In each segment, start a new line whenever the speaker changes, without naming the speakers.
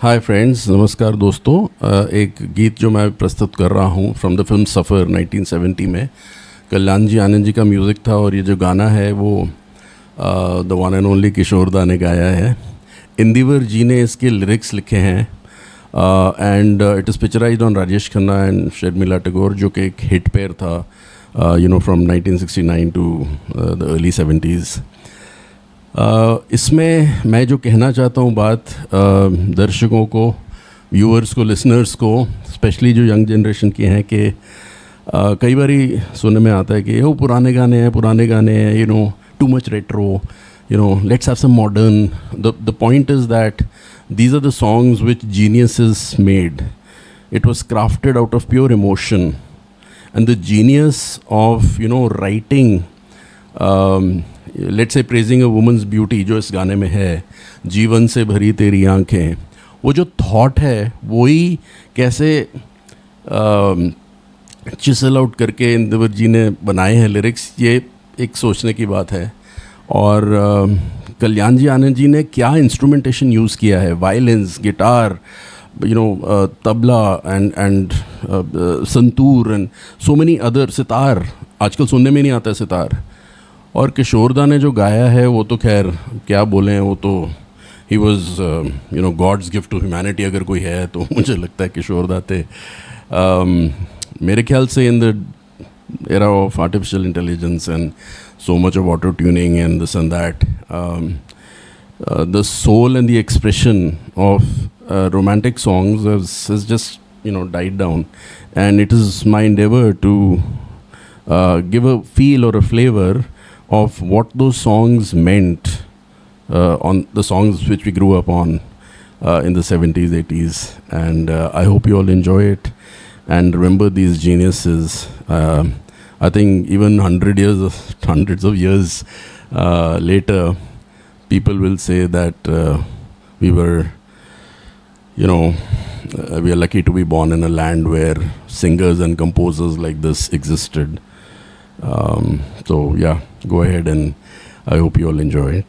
Hi friends, नमस्कार दोस्तों। एक गीत जो मैं प्रस्तुत कर रहा हूँ फ्रॉम द फिल्म सफ़र 1970 में कल्याण जी आनंद जी का म्यूज़िक था और ये जो गाना है वो द वन एंड ओनली किशोर दा ने गाया है। इंदिवर जी ने इसके लिरिक्स लिखे हैं and it is picturised on Rajesh Khanna and Sharmila Tagore, जो कि एक हिट पेयर था from 1969 to the early 70s। इसमें मैं जो कहना चाहता हूँ बात दर्शकों को, व्यूअर्स को, लिसनर्स को, स्पेशली जो यंग जनरेशन के हैं कि कई बारी सुनने में आता है कि वो पुराने गाने हैं, too much retro, let's have some modern. The point is that these are the songs which geniuses made. It was crafted out of pure emotion, and the genius of writing, let's say praising a woman's beauty, जो इस गाने में है, जीवन से भरी तेरी आंखें, वो जो थॉट है वही कैसे चिसल आउट करके इंदिवर जी ने बनाए हैं लिरिक्स, ये एक सोचने की बात है। और कल्याण जी आनंद जी ने क्या इंस्ट्रूमेंटेशन यूज़ किया है, violins, guitar, tabla and santoor and so many other, sitar, आजकल सुनने में नहीं आता है सितार। और किशोरदा ने जो गाया है वो तो खैर क्या बोलें, वो तो ही was God's gift to humanity. अगर कोई है तो मुझे लगता है किशोरदा थे। मेरे ख्याल से in the era of artificial intelligence and so much of auto tuning and this and that, the soul and the expression of romantic songs has just died down, and it is my endeavor to give a feel or a flavor of what those songs meant on the songs which we grew up on in the 70s, 80s, and I hope you all enjoy it and remember these geniuses. I think even hundreds of years later, people will say that we were, we are lucky to be born in a land where singers and composers like this existed. So yeah, go ahead, and I hope you all enjoy it.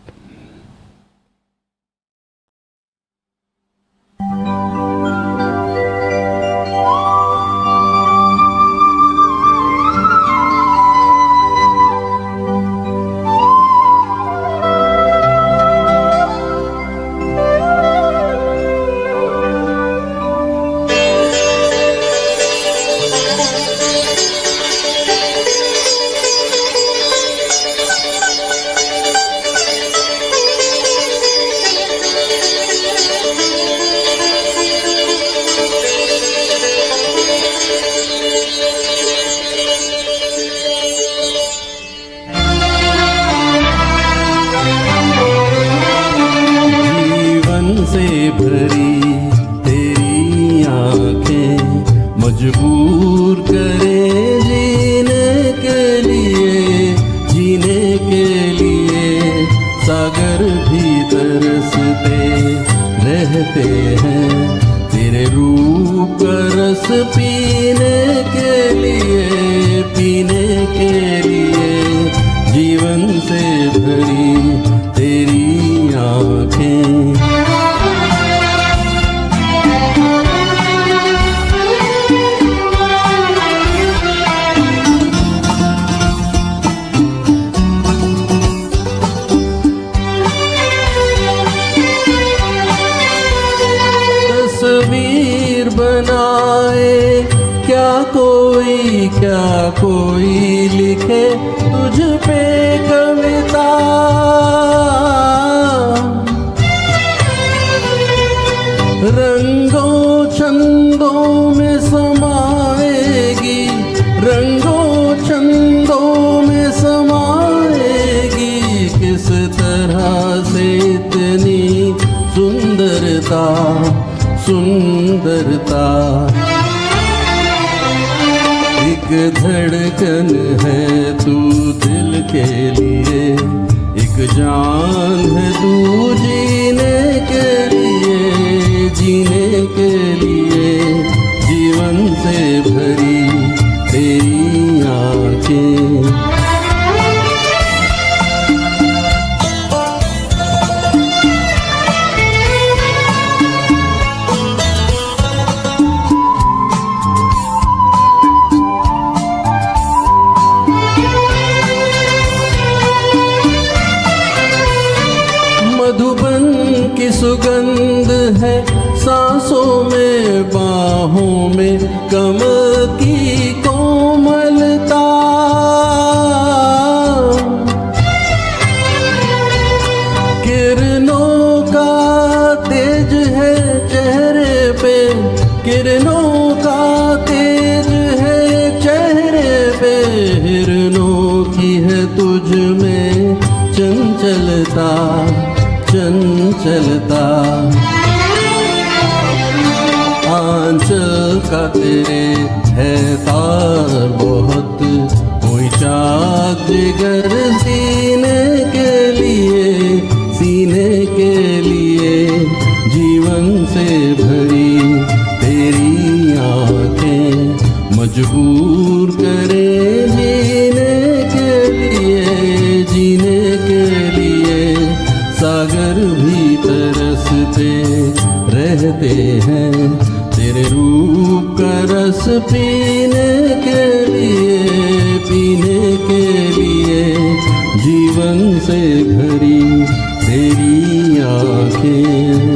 भरी तेरी आंखें मजबूर करे जीने के लिए सागर भी तरसते रहते हैं तेरे रूप का रस पीने के लिए जीवन से भरी तेरी आंखें। तस्वीर बनाए क्या कोई लिखे तुझ पे कविता, रंगों छंदों में समाएगी, किस तरह से इतनी सुंदरता एक धड़कन है तू दिल के लिए, एक जान है तू जीने के लिए जीवन से भरी तेरी आंखें। में कमल की कोमलता, किरणों का तेज है चेहरे पे, किरणों का तेज है चेहरे पे, हिरणों की है तुझ में चंचलता, चंचलता। आंचल का तेरे है तार बहुत, कोई चाक जिगर सीने के लिए, सीने के लिए जीवन से भरी तेरी आंखें मजबूर करे जीने के लिए, जीने के लिए। सागर भी तरसते रहते हैं तेरे रूप का रस पीने के लिए, पीने के लिए। जीवन से भरी तेरी आंखें